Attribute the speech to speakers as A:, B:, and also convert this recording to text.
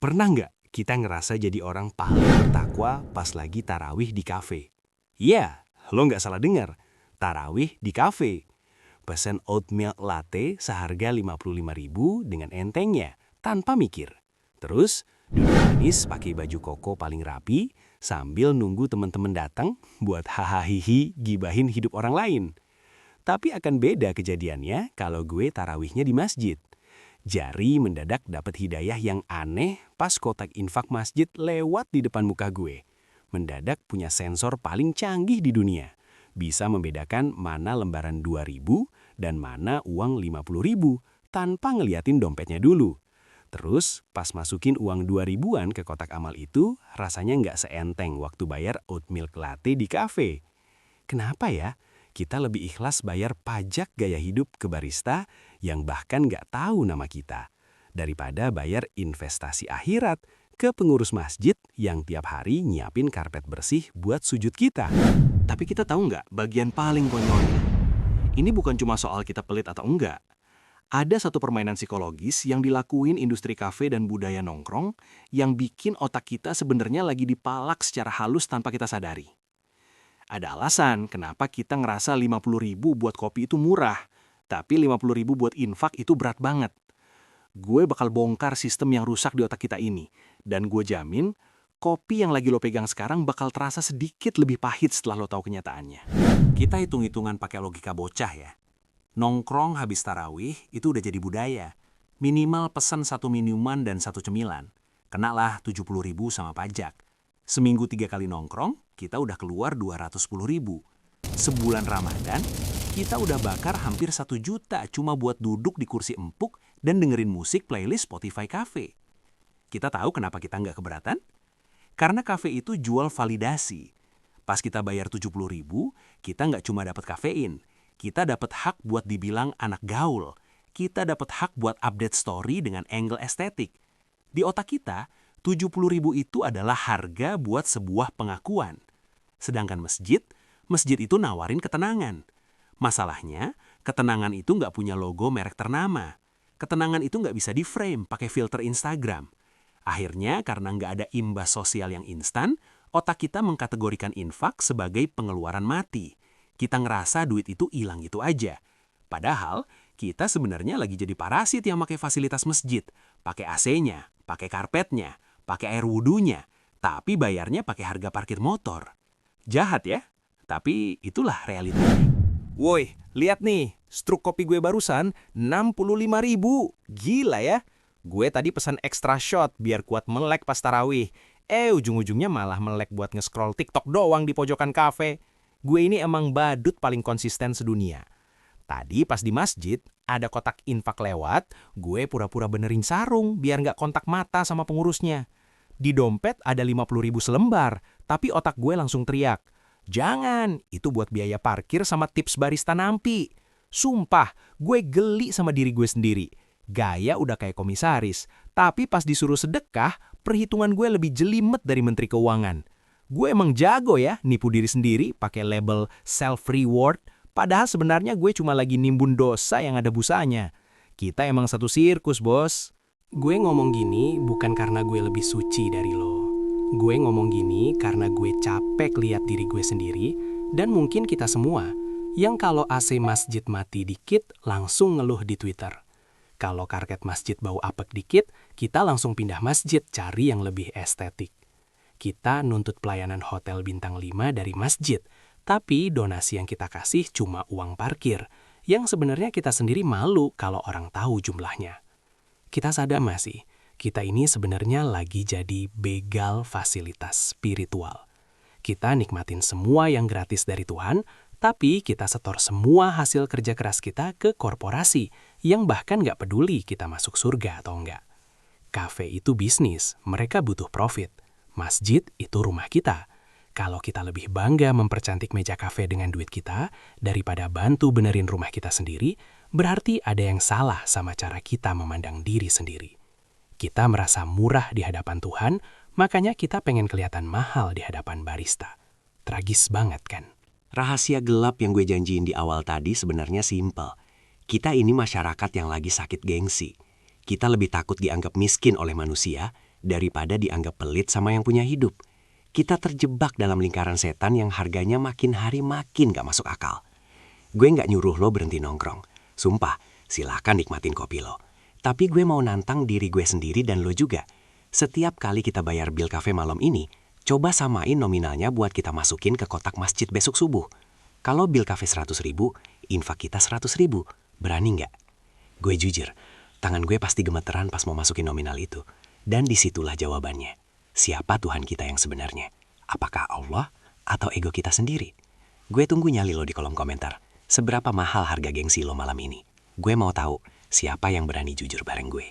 A: Pernah nggak kita ngerasa jadi orang paling bertakwa pas lagi tarawih di kafe? Iya, lo nggak salah dengar. Tarawih di kafe. Pesen oat milk latte seharga 55.000 dengan entengnya, tanpa mikir. Terus, duduk manis pakai baju koko paling rapi, sambil nunggu teman-teman datang buat hahaha gibahin hidup orang lain. Tapi akan beda kejadiannya kalau gue tarawihnya di masjid. Jari mendadak dapat hidayah yang aneh pas kotak infak masjid lewat di depan muka gue. Mendadak punya sensor paling canggih di dunia. Bisa membedakan mana lembaran 2.000 dan mana uang 50.000 tanpa ngeliatin dompetnya dulu. Terus pas masukin uang 2.000-an ke kotak amal itu, rasanya nggak seenteng waktu bayar oat milk latte di kafe. Kenapa ya? Kita lebih ikhlas bayar pajak gaya hidup ke barista yang bahkan nggak tahu nama kita, daripada bayar investasi akhirat ke pengurus masjid yang tiap hari nyiapin karpet bersih buat sujud kita.
B: Tapi kita tahu nggak bagian paling konyolnya? Ini bukan cuma soal kita pelit atau enggak. Ada satu permainan psikologis yang dilakuin industri kafe dan budaya nongkrong yang bikin otak kita sebenarnya lagi dipalak secara halus tanpa kita sadari. Ada alasan kenapa kita ngerasa 50.000 buat kopi itu murah, tapi 50.000 buat infak itu berat banget. Gue bakal bongkar sistem yang rusak di otak kita ini, dan gue jamin kopi yang lagi lo pegang sekarang bakal terasa sedikit lebih pahit setelah lo tahu kenyataannya.
A: Kita hitung-hitungan pakai logika bocah ya. Nongkrong habis tarawih itu udah jadi budaya. Minimal pesan 1 minuman dan 1 cemilan. Kenalah 70.000 sama pajak. Seminggu 3 kali nongkrong, kita udah keluar 210.000. Sebulan Ramadan, kita udah bakar hampir 1 juta cuma buat duduk di kursi empuk dan dengerin musik playlist Spotify Cafe. Kita tahu kenapa kita nggak keberatan? Karena kafe itu jual validasi. Pas kita bayar 70.000, kita nggak cuma dapat kafein. Kita dapat hak buat dibilang anak gaul. Kita dapat hak buat update story dengan angle estetik. Di otak kita, 70.000 itu adalah harga buat sebuah pengakuan. Sedangkan masjid itu nawarin ketenangan. Masalahnya, ketenangan itu nggak punya logo merek ternama. Ketenangan itu nggak bisa di-frame pakai filter Instagram. Akhirnya, karena nggak ada imbas sosial yang instan, otak kita mengkategorikan infak sebagai pengeluaran mati. Kita ngerasa duit itu hilang gitu aja. Padahal, kita sebenarnya lagi jadi parasit yang pakai fasilitas masjid. Pakai AC-nya, pakai karpetnya, pakai air wudunya, tapi bayarnya pakai harga parkir motor. Jahat ya? Tapi itulah realitanya.
C: Woi, lihat nih, struk kopi gue barusan 65.000. Gila ya. Gue tadi pesan extra shot biar kuat melek pas tarawih. Ujung-ujungnya malah melek buat nge-scroll TikTok doang di pojokan kafe. Gue ini emang badut paling konsisten sedunia. Tadi pas di masjid, ada kotak infak lewat, gue pura-pura benerin sarung biar nggak kontak mata sama pengurusnya. Di dompet ada 50.000 selembar, tapi otak gue langsung teriak, "Jangan, itu buat biaya parkir sama tips barista nampi." Sumpah, gue geli sama diri gue sendiri. Gaya udah kayak komisaris, tapi pas disuruh sedekah, perhitungan gue lebih jelimet dari Menteri Keuangan. Gue emang jago ya nipu diri sendiri pakai label self-reward, padahal sebenarnya gue cuma lagi nimbun dosa yang ada busanya. Kita emang satu sirkus, bos.
D: Gue ngomong gini bukan karena gue lebih suci dari lo. Gue ngomong gini karena gue capek lihat diri gue sendiri dan mungkin kita semua yang kalau AC masjid mati dikit langsung ngeluh di Twitter. Kalau karpet masjid bau apek dikit, kita langsung pindah masjid cari yang lebih estetik. Kita nuntut pelayanan hotel bintang 5 dari masjid, tapi donasi yang kita kasih cuma uang parkir, yang sebenarnya kita sendiri malu kalau orang tahu jumlahnya. Kita sadar masih, kita ini sebenarnya lagi jadi begal fasilitas spiritual. Kita nikmatin semua yang gratis dari Tuhan, tapi kita setor semua hasil kerja keras kita ke korporasi yang bahkan nggak peduli kita masuk surga atau enggak. Kafe itu bisnis, mereka butuh profit. Masjid itu rumah kita. Kalau kita lebih bangga mempercantik meja kafe dengan duit kita daripada bantu benerin rumah kita sendiri, berarti ada yang salah sama cara kita memandang diri sendiri. Kita merasa murah di hadapan Tuhan, makanya kita pengen kelihatan mahal di hadapan barista. Tragis banget kan?
A: Rahasia gelap yang gue janjiin di awal tadi sebenarnya simpel. Kita ini masyarakat yang lagi sakit gengsi. Kita lebih takut dianggap miskin oleh manusia
E: daripada dianggap pelit sama yang punya hidup. Kita terjebak dalam lingkaran setan yang harganya makin hari makin gak masuk akal. Gue gak nyuruh lo berhenti nongkrong. Sumpah, silahkan nikmatin kopi lo. Tapi gue mau nantang diri gue sendiri dan lo juga. Setiap kali kita bayar bil kafe malam ini, coba samain nominalnya buat kita masukin ke kotak masjid besok subuh. Kalau bil kafe 100.000, infak kita 100.000. Berani nggak? Gue jujur, tangan gue pasti gemeteran pas mau masukin nominal itu. Dan disitulah jawabannya. Siapa Tuhan kita yang sebenarnya? Apakah Allah atau ego kita sendiri? Gue tunggu nyali lo di kolom komentar. Seberapa mahal harga gengsi lo malam ini? Gue mau tahu siapa yang berani jujur bareng gue.